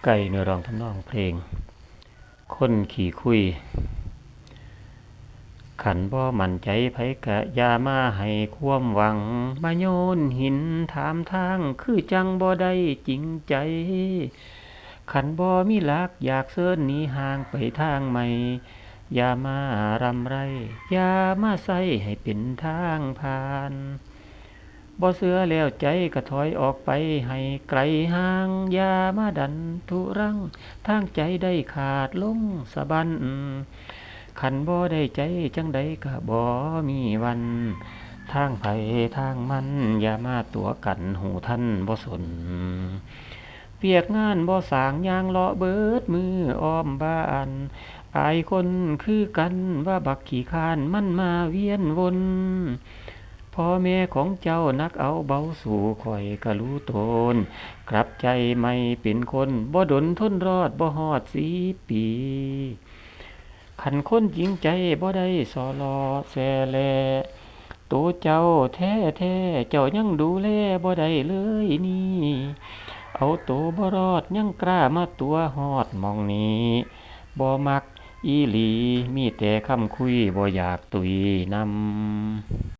ไก่เนื้อร้องทำนองเพลงคนขี่คุยขันบ่มั่นใจไผกะอย่ามาให้ความหวังมาโยนหินถามทางคือจังบ่ได้จริงใจขันบ่มีหลักอยากเสิร์นหนีห่างไปทางใหม่อย่ามารำไรอย่ามาใส่ให้เป็นทางผ่านบ่เสือแล้วใจก็ถอยออกไปให้ไกลห่างอย่ามาดันทุรังทางใจได้ขาดลงสะบั้นขันบ่ได้ใจจังใดก็บ่มีวันทางไผทางมันอย่ามาตัวกันหูท่านบ่สนเวียกงานบ่สร้างยางเลาะเบิดมืออ้อมบ้านอายคนคือกันว่าบักขี้คร้านมันมาเวียนวนพ่อแม่ของเจ้านักเอาเบาสู่ข่อยก็รู้ตนกลับใจไม่เป็นคนบ่ดนทนรอดบ่ฮอด10 ปีคันคนจริงใจบ่ได้สอลอแซแลตัวเจ้าแท้แท้เจ้ายังดูแลบ่ได้เลยนี่เอาตัวบ่รอดยังกล้ามาตัวฮอดหม้องนี้บ่มักอีหลีมีแต่คำคุยบ่อยากตุยนำ